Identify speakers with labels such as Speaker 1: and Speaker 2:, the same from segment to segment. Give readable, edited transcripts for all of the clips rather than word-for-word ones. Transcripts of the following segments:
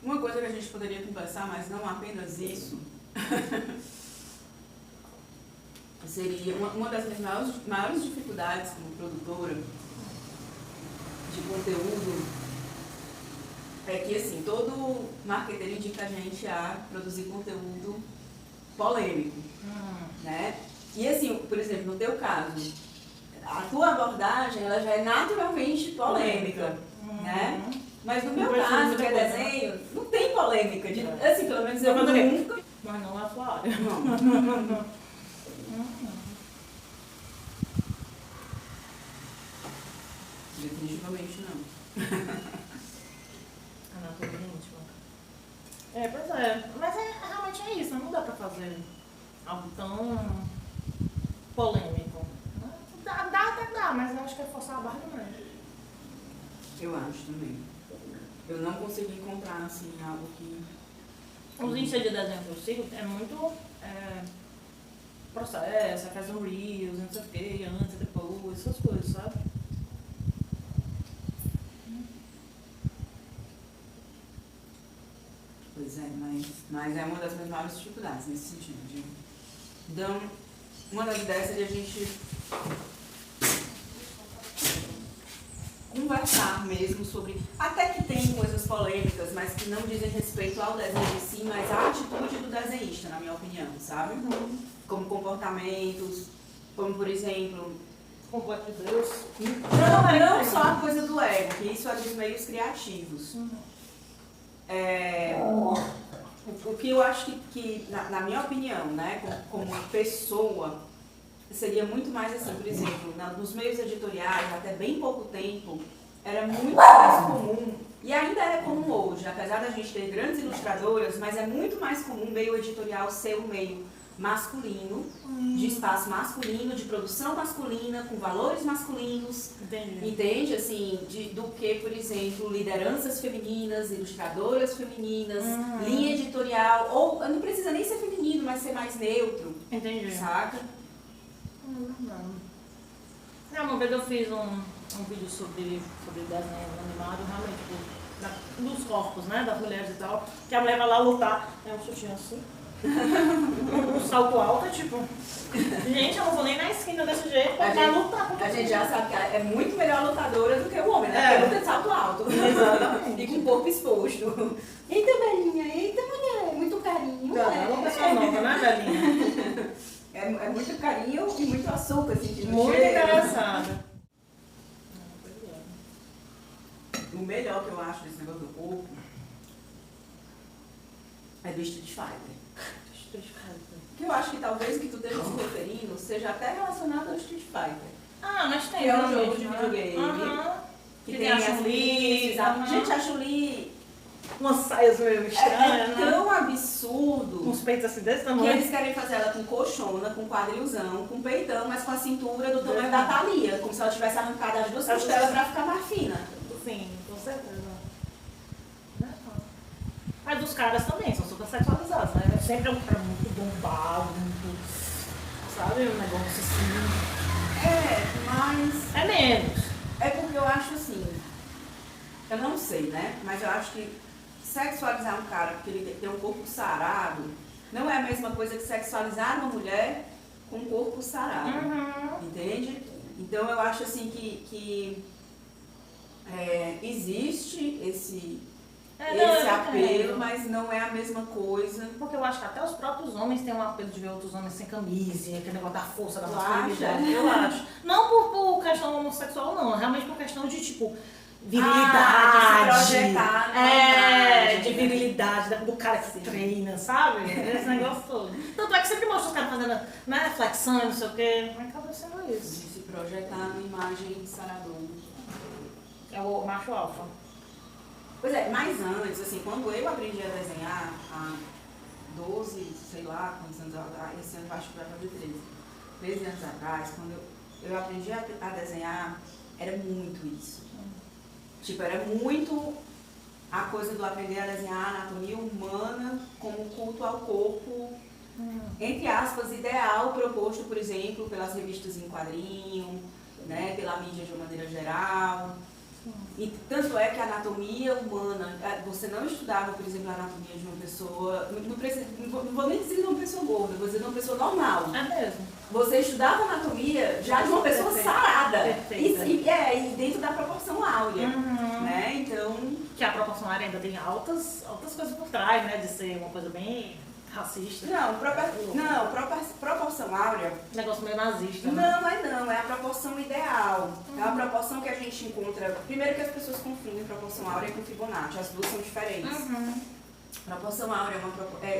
Speaker 1: Uma coisa que a gente poderia conversar, mas não apenas isso, seria uma das minhas maiores dificuldades como produtora de conteúdo é que, assim, todo marqueteiro indica a gente a produzir conteúdo polêmico, né? E, assim, por exemplo, no teu caso, a tua abordagem, ela já é naturalmente polêmica, né? Mas no meu caso, que é desenho, não tem polêmica. Assim, pelo menos eu nunca...
Speaker 2: Mas não é a sua área.
Speaker 1: Não. Definitivamente não.
Speaker 2: Anatomia íntima. Pois é. Mas realmente é isso, não dá pra fazer algo tão polêmico. Dá até dá, mas eu acho que é forçar a barra demais.
Speaker 1: Eu acho também. Eu não consigo encontrar, assim, algo que...
Speaker 2: Os índices de desenho que eu sigo é muito processo, faz um reels, não sei o que, antes, depois, essas coisas, sabe?
Speaker 1: Pois é, mas é uma das minhas maiores dificuldades nesse sentido. Então, uma das ideias seria a gente conversar mesmo sobre, até que tem coisas polêmicas, mas que não dizem respeito ao desenho em si, mas à atitude do desenhista, na minha opinião, sabe? Como comportamentos, como, por exemplo...
Speaker 2: Complexo de Deus.
Speaker 1: Não só a coisa do ego, que isso é dos meios criativos. O que eu acho que na minha opinião, né, como pessoa, seria muito mais assim, por exemplo, nos meios editoriais, até bem pouco tempo, era muito mais comum, e ainda é comum hoje, apesar da gente ter grandes ilustradoras, mas é muito mais comum o meio editorial ser um meio masculino, de espaço masculino, de produção masculina, com valores masculinos, entende? Assim, do que, por exemplo, lideranças femininas, ilustradoras femininas, linha editorial, ou não precisa nem ser feminino, mas ser mais neutro, saca?
Speaker 2: Uma vez eu fiz um vídeo sobre desenho animado, realmente, dos corpos, né, das mulheres e tal, que a mulher vai lá lutar, um sutiã assim, um salto alto, tipo, gente, eu não vou nem na esquina desse jeito pra lutar.
Speaker 1: A gente já sabe que ela é muito melhor lutadora do que o homem, né? Porque luta de salto alto.
Speaker 2: Exatamente.
Speaker 1: E com o corpo exposto. Eita, velhinha, eita, mulher, muito carinho.
Speaker 2: É uma pessoa nova, né, velhinha?
Speaker 1: É muito carinho e muito açúcar, assim,
Speaker 2: muito engraçado.
Speaker 1: O melhor que eu acho desse negócio do corpo é do Street Fighter. Que eu acho que talvez que tu esteja se referindo seja até relacionado ao Street Fighter.
Speaker 2: Mas tem.
Speaker 1: Que é um jogo de videogame. Que tem a Chun-Li. Gente, a Chun-Li...
Speaker 2: Umas saias meio estranhas,
Speaker 1: é tão absurdo.
Speaker 2: Uns peitos assim desse tamanho.
Speaker 1: Que eles querem fazer ela com colchona, com quadrilzão, com peitão, mas com a cintura do tamanho da Thalia. Como se ela tivesse arrancado as duas costelas pra ficar mais fina.
Speaker 2: Sim, com certeza. Mas os caras também são super sexualizados, né? Sempre é um cara muito bombado, muito, sabe, um negócio assim.
Speaker 1: Mas...
Speaker 2: É menos.
Speaker 1: É porque eu acho assim, eu não sei, né? Mas eu acho que sexualizar um cara porque ele tem um corpo sarado não é a mesma coisa que sexualizar uma mulher com um corpo sarado. Entende? Então eu acho assim que existe esse apelo, mas não é a mesma coisa.
Speaker 2: Porque eu acho que até os próprios homens têm um apelo de ver outros homens sem camisa, aquele negócio da força, da masculinidade. Eu acho. Não por questão homossexual, não. Realmente por questão de, tipo, virilidade.
Speaker 1: De se projetar.
Speaker 2: De virilidade, do cara que treina, sabe? Esse negócio todo. Tanto é que sempre mostra os caras fazendo, né, flexão e não sei o quê. Mas acaba sendo isso.
Speaker 1: De se projetar numa imagem saradona.
Speaker 2: É o macho alfa.
Speaker 1: Pois é, mas antes, assim, quando eu aprendi a desenhar há 12, sei lá, quantos anos atrás, esse ano eu acho que vai fazer 13 anos atrás, quando eu aprendi a desenhar, era muito isso. Tipo, era muito a coisa do aprender a desenhar a anatomia humana como culto ao corpo, entre aspas, ideal, proposto, por exemplo, pelas revistas em quadrinho, né, pela mídia de uma maneira geral. E tanto é que a anatomia humana, você não estudava, por exemplo, a anatomia de uma pessoa, não vou nem dizer de uma pessoa gorda, vou dizer de uma pessoa normal.
Speaker 2: É mesmo.
Speaker 1: Você estudava anatomia já de uma pessoa sarada.
Speaker 2: Perfeita.
Speaker 1: E dentro da proporção áurea. Né? Então.
Speaker 2: Que a proporção áurea ainda tem altas coisas por trás, né? De ser uma coisa bem racista.
Speaker 1: Proporção áurea.
Speaker 2: Negócio meio nazista. Né?
Speaker 1: Não, é a proporção ideal. É a proporção que a gente encontra. Primeiro que as pessoas confundem proporção áurea com Fibonacci, as duas são diferentes. Proporção áurea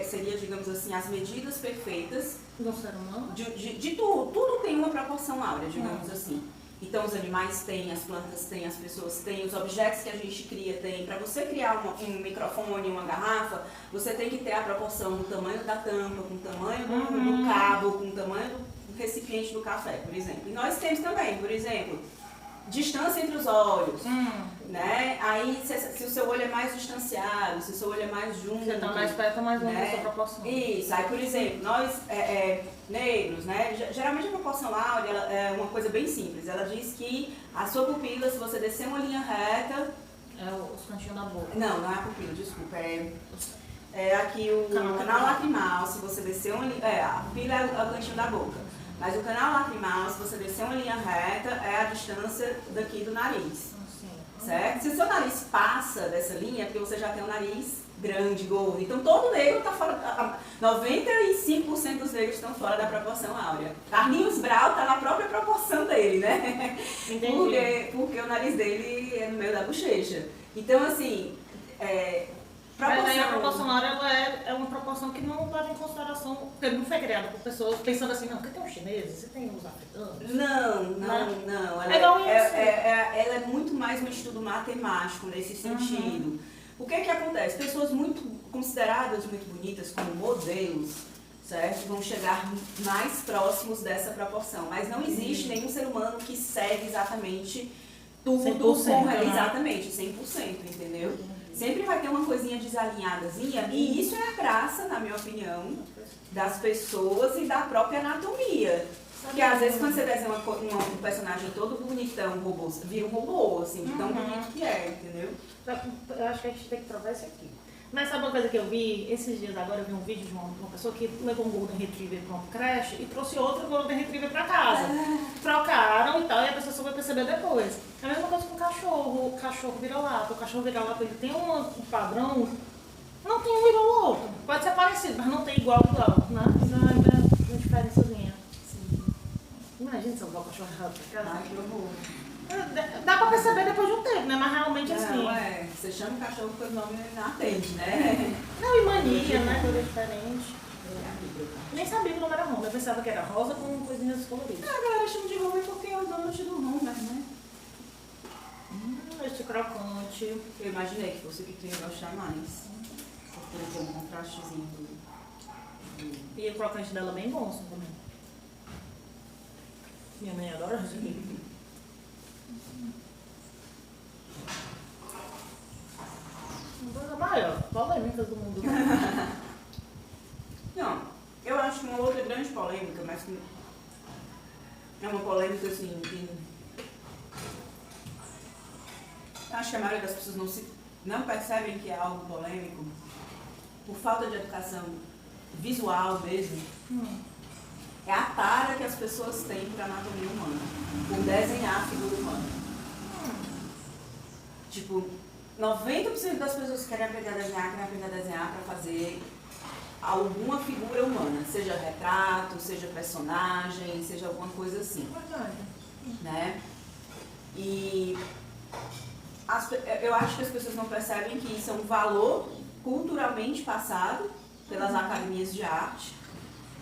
Speaker 1: seria, digamos assim, as medidas perfeitas
Speaker 2: do ser humano.
Speaker 1: De tudo. Tudo tem uma proporção áurea, digamos assim. Então os animais têm, as plantas têm, as pessoas têm, os objetos que a gente cria têm. Para você criar um microfone, uma garrafa, você tem que ter a proporção do tamanho da tampa, com o tamanho do cabo, com o tamanho do recipiente do café, por exemplo. E nós temos também, por exemplo, distância entre os olhos, né? Aí se o seu olho é mais distanciado, se o seu olho é mais junto...
Speaker 2: Você está mais perto ou mais longe da sua proporção.
Speaker 1: Isso, aí por exemplo, nós negros, né? Geralmente a proporção áurea é uma coisa bem simples. Ela diz que a sua pupila, se você descer uma linha reta...
Speaker 2: É os cantinhos da boca.
Speaker 1: Não é a pupila, desculpa, é aqui o canal lacrimal, se você descer uma linha... a pupila é o cantinho da boca. Mas o canal lacrimal, se você descer uma linha reta, é a distância daqui do nariz. Certo? Se o seu nariz passa dessa linha, é porque você já tem um nariz grande, gordo. Então todo negro está fora. 95% dos negros estão fora da proporção áurea. Carlinhos Brau está na própria proporção dele, né?
Speaker 2: Entendi.
Speaker 1: Porque o nariz dele é no meio da bochecha. Então, assim.
Speaker 2: Mas aí a proporção áurea ela é uma proporção que não leva em consideração, porque não foi criada por pessoas pensando assim, não, porque tem os chineses, você tem os africanos.
Speaker 1: Não. Ela é muito mais um estudo matemático nesse sentido. O que acontece? Pessoas muito consideradas muito bonitas como modelos, certo? Vão chegar mais próximos dessa proporção. Mas não existe nenhum ser humano que segue exatamente tudo 100%, exatamente, 100%, entendeu? Sempre vai ter uma coisinha desalinhadazinha, e isso é a graça, na minha opinião, das pessoas e da própria anatomia. Porque às vezes quando você desenha um personagem todo bonitão, robô, vira um robô, assim, tão bonito que é, entendeu?
Speaker 2: Eu acho que a gente tem que provar isso aqui. Mas sabe uma coisa que eu vi? Esses dias agora eu vi um vídeo de uma pessoa que levou um Golden Retriever para uma creche e trouxe outro Golden Retriever para casa. Trocaram e tal, e a pessoa só vai perceber depois. É a mesma coisa com o cachorro. O cachorro vira-lata. O cachorro vira-lata, ele tem um padrão, não tem um igual ao outro. Pode ser parecido, mas não tem igual, né? Então é uma diferençazinha.
Speaker 1: Sim.
Speaker 2: Imagina se eu levar o cachorro errado para casa.
Speaker 1: Ai, que horror.
Speaker 2: Dá pra perceber depois de um tempo, né? Mas realmente assim.
Speaker 1: Não, você chama o cachorro porque o nome não atende, né?
Speaker 2: Não, e mania, né? Coisa diferente. Nem sabia que o nome era Homer. Eu pensava que era rosa com coisinhas coloridas.
Speaker 1: A galera chama de Homer porque é o donut do Homer, né?
Speaker 2: Este crocante.
Speaker 1: Eu imaginei que fosse o que tu ia gostar mais. Porque tem um contrastezinho
Speaker 2: E o crocante dela é bem bom, assim, também. Minha mãe adora isso aqui. Coisa maior, polêmicas do mundo.
Speaker 1: Não, eu acho que uma outra grande polêmica, mas que é uma polêmica assim que acho que a maioria das pessoas não percebem que é algo polêmico por falta de educação visual mesmo. É a tara que as pessoas têm para anatomia humana, por desenhar a figura humana. Tipo, 90% das pessoas querem aprender a desenhar para fazer alguma figura humana, seja retrato, seja personagem, seja alguma coisa assim. Né? E eu acho que as pessoas não percebem que isso é um valor culturalmente passado pelas academias de arte,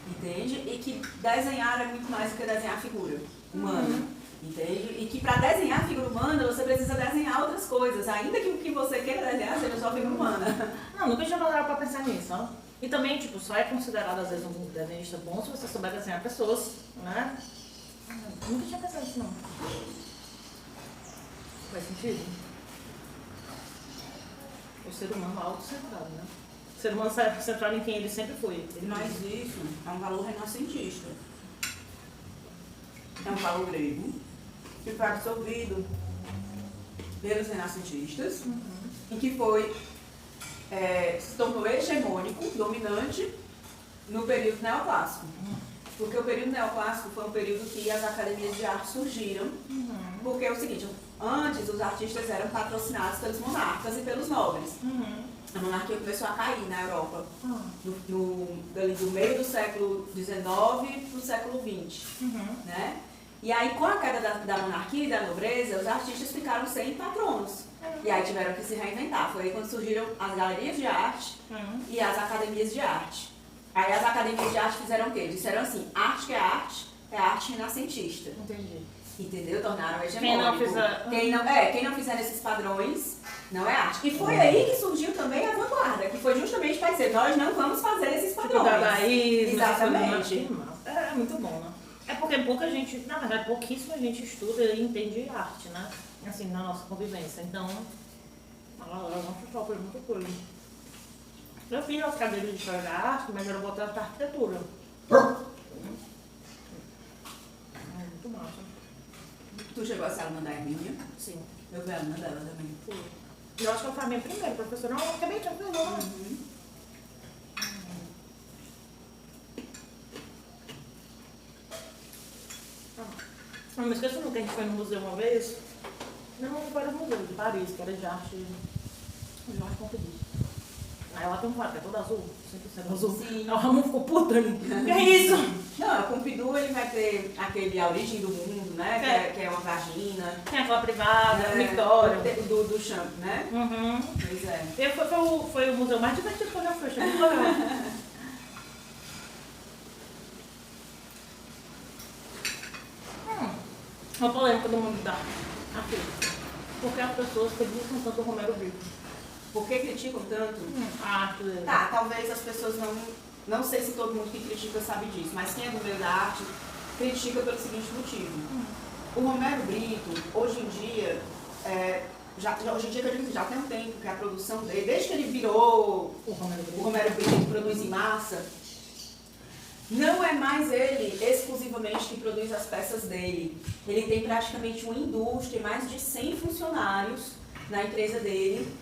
Speaker 1: entende? E que desenhar é muito mais do que desenhar figura humana. Entende? E que para desenhar a figura humana, você precisa desenhar outras coisas, ainda que o que você queira desenhar seja só figura humana.
Speaker 2: Não, nunca tinha parado para pensar nisso, ó. E também, tipo, só é considerado às vezes um desenhista bom se você souber desenhar pessoas, né? Nunca tinha pensado nisso, não. Faz sentido? O ser humano é autocentrado, né? O ser humano centrado em quem ele sempre foi.
Speaker 1: Mas isso é um valor renascentista. É um valor grego que foi absorvido pelos renascentistas, em que se tornou hegemônico, dominante, no período neoclássico. Porque o período neoclássico foi um período que as academias de arte surgiram, porque é o seguinte, antes os artistas eram patrocinados pelos monarcas e pelos nobres. A monarquia começou a cair na Europa, do meio do século XIX para o século XX. Né? E aí, com a queda da monarquia e da nobreza, os artistas ficaram sem patronos. E aí tiveram que se reinventar. Foi aí quando surgiram as galerias de arte e as academias de arte. Aí as academias de arte fizeram o quê? Disseram assim, arte que é arte renascentista.
Speaker 2: Entendi.
Speaker 1: Entendeu? Tornaram hegemônico. Quem não fizer esses padrões, não é arte. E foi aí que surgiu também a vanguarda, que foi justamente para dizer, nós não vamos fazer esses padrões.
Speaker 2: Dadaísmo,
Speaker 1: exatamente.
Speaker 2: É muito bom, né? É porque pouca gente, na verdade, pouquíssima gente estuda e entende arte, né? Assim, na nossa convivência. Então, ela não sofre muita coisa. Eu fiz as cadeiras de história da arte, mas era voltada para arquitetura. Muito massa.
Speaker 1: Tu chegou a ser aluna da Hermínia?
Speaker 2: Sim.
Speaker 1: Eu fui aluna dela também.
Speaker 2: Eu acho que eu fui a minha primeira professora. Não, eu fiquei bem tranquila, né? Não me esqueço nunca, a gente foi no museu uma vez. Não foi no museu de Paris, que era de arte. Jorge Pompidou. Aí ela tem um quadro que é todo azul, 100% azul.
Speaker 1: Sim.
Speaker 2: Aí o Ramon ficou puta ali. Que é isso?
Speaker 1: Não, a Pompidou ele vai ter A Origem do Mundo, né? Que é uma vagina.
Speaker 2: Tem aquela privada, Victória.
Speaker 1: Do Champ, né? Pois é.
Speaker 2: Foi o museu mais divertido que eu já fui. Achei muito legal. Uma polêmica do mundo da arte. Por que as pessoas criticam tanto o Romero Brito?
Speaker 1: Por que criticam tanto?
Speaker 2: A arte dele.
Speaker 1: Tá, talvez as pessoas não sei se todo mundo que critica sabe disso, mas quem é do meio da arte critica pelo seguinte motivo. O Romero Brito, hoje em dia, hoje em dia que eu digo que já tem um tempo que a produção dele, desde que ele virou o Romero Brito produz em massa, não é mais ele exclusivamente que produz as peças dele. Ele tem praticamente uma indústria, mais de 100 funcionários na empresa dele,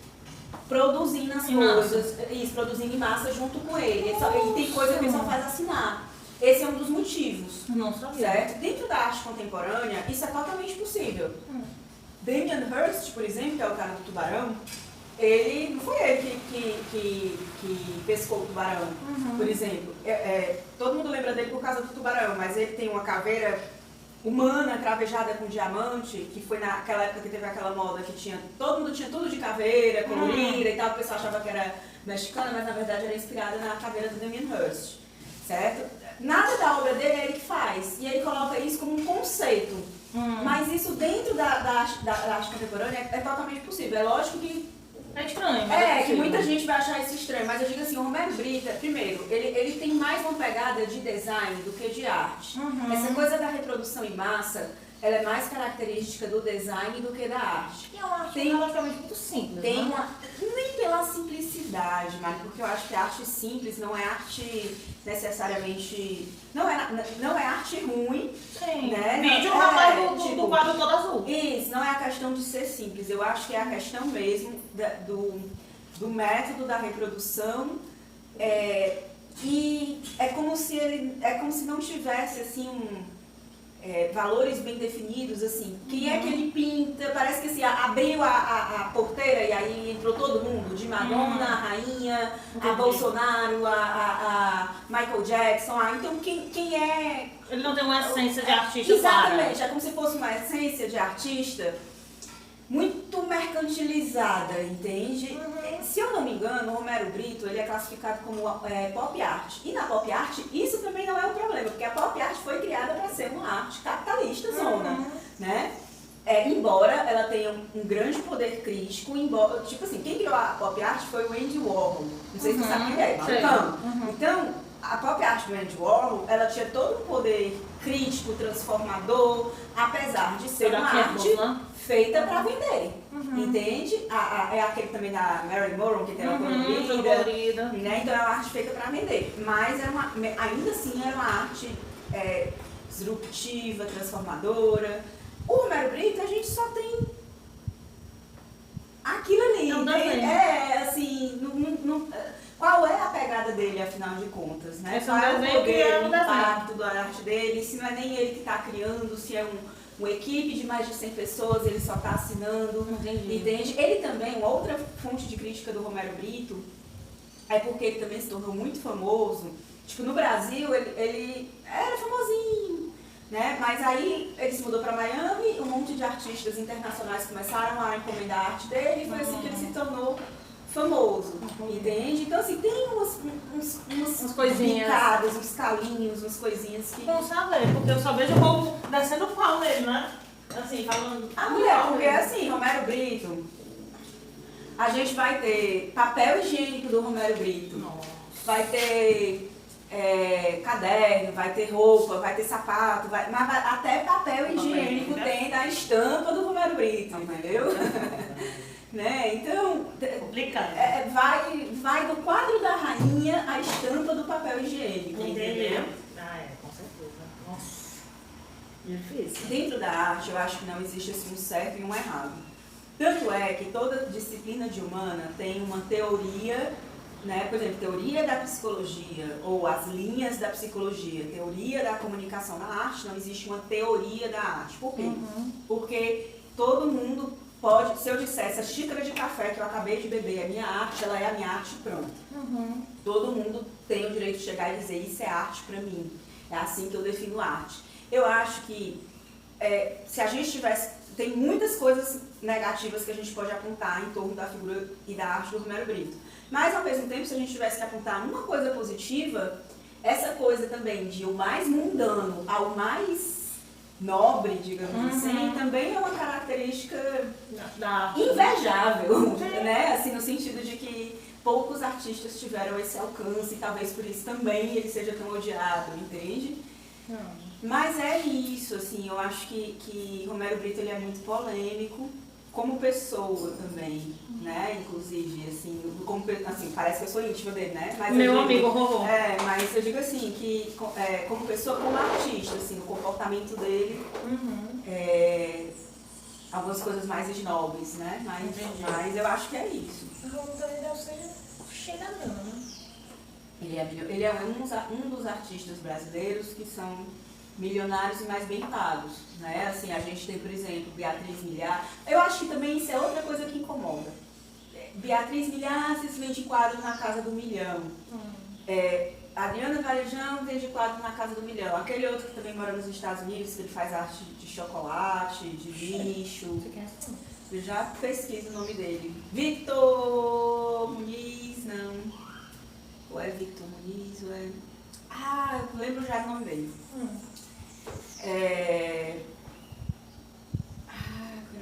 Speaker 1: produzindo as coisas, produzindo em massa junto com ele. Ele tem coisa que ele só faz assinar. Esse é um dos motivos.
Speaker 2: Não sabia.
Speaker 1: Certo? Dentro da arte contemporânea, isso é totalmente possível. Damien Hirst, por exemplo, que é o cara do tubarão, ele não foi ele que pescou o tubarão, por exemplo. Todo mundo lembra dele por causa do tubarão, mas ele tem uma caveira humana cravejada com diamante, que foi naquela época que teve aquela moda que todo mundo tinha tudo de caveira, colorida e tal, o pessoal achava que era mexicana, mas na verdade era inspirada na caveira do Damien Hirst, certo? Nada da obra dele é ele que faz, e ele coloca isso como um conceito, mas isso dentro da arte contemporânea é totalmente possível. É lógico que
Speaker 2: é estranho, mas
Speaker 1: que muita gente vai achar isso estranho, mas eu digo assim, o Romero Brito, primeiro, ele tem mais uma pegada de design do que de arte. Essa coisa da reprodução em massa, ela é mais característica do design do que da arte.
Speaker 2: E é uma arte relativamente muito simples,
Speaker 1: tem
Speaker 2: né?
Speaker 1: Nem pela simplicidade, mas porque eu acho que a arte simples não é arte necessariamente... Não é arte ruim.
Speaker 2: Sim.
Speaker 1: Né?
Speaker 2: Vídeo rapaz do quadro todo azul.
Speaker 1: Isso, não é a questão de ser simples. Eu acho que é a questão mesmo do método da reprodução. E é como se não tivesse assim valores bem definidos, assim. Quem é que ele pinta? Parece que assim, abriu a porteira e aí entrou todo mundo, de Madonna, a rainha, a Bolsonaro, a Michael Jackson. Então quem é...
Speaker 2: Ele não tem uma essência de artista.
Speaker 1: Exatamente,
Speaker 2: clara.
Speaker 1: é como se fosse uma essência de artista muito mercantilizada, entende? Se eu não me engano, o Romero Brito ele é classificado como pop art. E na pop art, isso também não é um problema, porque a pop art foi criada para ser uma arte capitalista zona, né? Embora ela tenha um grande poder crítico, tipo assim, quem criou a pop art foi o Andy Warhol. Não sei se você sabe quem é, Então, a pop art do Andy Warhol, ela tinha todo um poder crítico, transformador, apesar de ser uma arte feita para vender, entende? É aquele também da Marilyn Monroe, que tem uma colorida, né? Então é uma arte feita para vender, mas ainda assim era uma arte disruptiva, transformadora. O Romero Brito, a gente só tem aquilo ali.
Speaker 2: É um desenho.
Speaker 1: Assim, qual é a pegada dele, afinal de contas, né?
Speaker 2: Esse é
Speaker 1: Qual
Speaker 2: um
Speaker 1: é o
Speaker 2: desenho que é
Speaker 1: poder,
Speaker 2: um
Speaker 1: o
Speaker 2: desenho.
Speaker 1: impacto da arte dele, se não é nem ele que está criando, se é uma equipe de mais de 100 pessoas, ele só está assinando,
Speaker 2: Entendi.
Speaker 1: entende? Ele também, uma outra fonte de crítica do Romero Brito, é porque ele também se tornou muito famoso. Tipo, no Brasil, ele era famosinho, né? Mas aí ele se mudou para Miami, um monte de artistas internacionais começaram a encomendar a arte dele, e foi assim que ele se tornou famoso, entende? Então, assim, tem umas
Speaker 2: coisinhas,
Speaker 1: picadas, uns calinhos, umas coisinhas que...
Speaker 2: Bom saber, porque eu só vejo o povo descendo o pau nele, né? Assim, falando...
Speaker 1: A mulher, porque assim, Romero Brito, a gente vai ter papel higiênico do Romero Brito,
Speaker 2: Nossa.
Speaker 1: vai ter caderno, vai ter roupa, vai ter sapato, mas até papel higiênico tem da estampa do Romero Brito, entendeu? Né? Então,
Speaker 2: Complicado.
Speaker 1: vai do quadro da rainha à estampa do papel higiênico, entendeu?
Speaker 2: Com certeza. Nossa, difícil.
Speaker 1: Dentro da arte, eu acho que não existe assim um certo e um errado. Tanto é que toda disciplina de humana tem uma teoria, né? Por exemplo, teoria da psicologia, ou as linhas da psicologia, teoria da comunicação. Na arte não existe uma teoria da arte. Por quê? Porque todo mundo pode, se eu dissesse a xícara de café que eu acabei de beber é minha arte, ela é a minha arte, pronto. Todo mundo tem o direito de chegar e dizer isso é arte pra mim. É assim que eu defino arte. Eu acho que se a gente tivesse... Tem muitas coisas negativas que a gente pode apontar em torno da figura e da arte do Romero Brito. Mas, ao mesmo tempo, se a gente tivesse que apontar uma coisa positiva, essa coisa também de o mais mundano ao mais nobre, digamos assim, também é uma característica invejável, né? Assim, no sentido de que poucos artistas tiveram esse alcance e talvez por isso também ele seja tão odiado, entende? Mas é isso, assim, eu acho que Romero Brito ele é muito polêmico como pessoa também, né? Inclusive, assim, parece que eu sou íntima dele, né? Mas
Speaker 2: meu amigo Rorô.
Speaker 1: Mas eu digo assim, que como pessoa, como artista, assim, o comportamento dele, algumas coisas mais ignóbeis, né? Mas eu acho que é isso.
Speaker 2: O Rorô também deve ser cheiradão, né?
Speaker 1: Ele é um dos artistas brasileiros que são milionários e mais bem pagos, né? Assim, a gente tem, por exemplo, Beatriz Milhar. Eu acho que também isso é outra coisa que incomoda. Beatriz Milhar se vende quadro na Casa do Milhão. Adriana Varejão vende quadro na Casa do Milhão. Aquele outro que também mora nos Estados Unidos, que ele faz arte de chocolate, de lixo. Eu já pesquiso o nome dele. Victor Muniz, não. Ou é Victor Muniz, ou é... eu lembro já o nome dele. Quero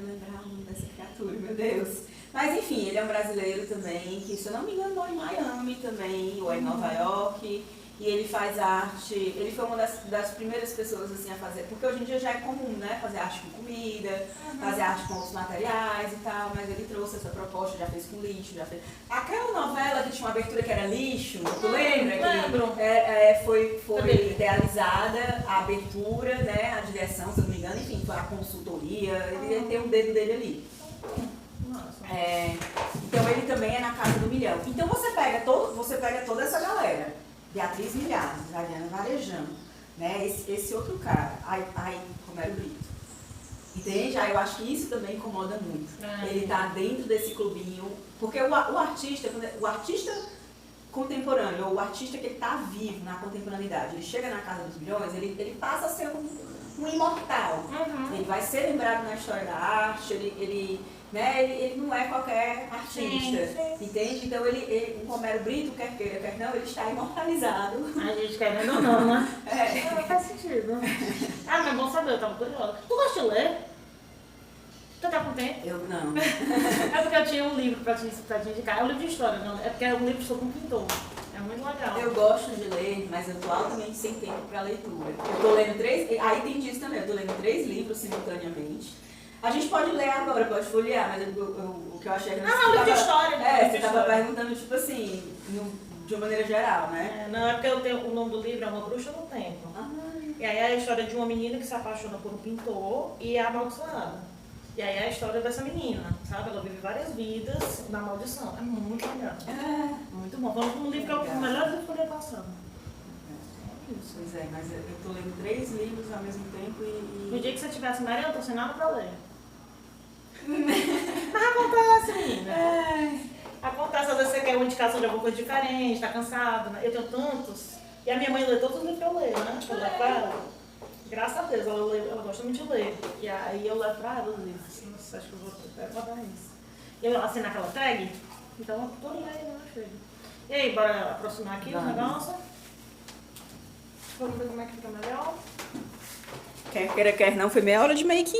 Speaker 1: lembrar o nome dessa criatura, meu Deus. Mas enfim, ele é um brasileiro também, que se eu não me engano mora em Miami também, ou em Nova York. E ele faz arte, ele foi uma das primeiras pessoas assim a fazer, porque hoje em dia já é comum, né, fazer arte com comida, fazer arte com outros materiais e tal, mas ele trouxe essa proposta, já fez com lixo, já fez... Aquela novela que tinha uma abertura que era lixo, tu lembra?
Speaker 2: Lembro.
Speaker 1: Foi idealizada a abertura, né, a direção, se eu não me engano, enfim, foi a consultoria, ele tem o dedo dele ali. Então ele também é na Casa do Milhão. Então você pega toda essa galera. Beatriz Milhar, Adriana Varejão, né? Esse outro cara, Romero Brito. Entende? Eu acho que isso também incomoda muito. Ele tá dentro desse clubinho, porque o artista contemporâneo, ou o artista que está vivo na contemporaneidade, ele chega na Casa dos Milhões, ele passa a ser um imortal. Ele vai ser lembrado na história da arte, ele não é qualquer artista, entende? Então o Romero Brito, quer queira, quer não, ele está imortalizado.
Speaker 2: A gente querendo ou não, né? Faz sentido. Mas é bom saber, eu tava curiosa. Tu gosta de ler? Tu tá com tempo?
Speaker 1: Eu não.
Speaker 2: É porque eu tinha um livro pra te indicar. É um livro de história, não. É porque é um livro sobre um pintor. É muito legal.
Speaker 1: Eu gosto de ler, mas eu tô altamente sem tempo pra leitura. Eu tô lendo aí tem disso também, eu tô lendo 3 livros simultaneamente. A gente pode ler agora, pode folhear, mas o que eu achei que...
Speaker 2: livro de história.
Speaker 1: Você tava perguntando, tipo assim, de uma maneira geral, né?
Speaker 2: Não, é porque o nome do livro é Uma Bruxa no Tempo. E aí é a história de uma menina que se apaixona por um pintor e é amaldiçoada. E aí é a história dessa menina, sabe? Ela vive várias vidas na maldição. É muito legal. Muito bom. Foi um livro que é o melhor livro que eu li passado.
Speaker 1: Pois é, mas eu tô lendo 3 livros ao mesmo tempo e...
Speaker 2: No dia que você tivesse, Maria, eu tô sem nada pra ler. Mas acontece, menina. Acontece, às vezes você quer uma indicação de alguma coisa diferente, tá cansado, né? Eu tenho tantos. E a minha mãe lê todos os livros que eu leio, né? Eu levo pra ela. Graças a Deus, ela gosta muito de ler. E aí eu levo pra ela os livros. Nossa, acho que eu vou guardar isso. E eu assino aquela tag, então eu tô lendo, né, filho? E aí, bora aproximar aqui o negócio? Vamos ver como é que fica melhor.
Speaker 1: Quer não, foi meia hora de making.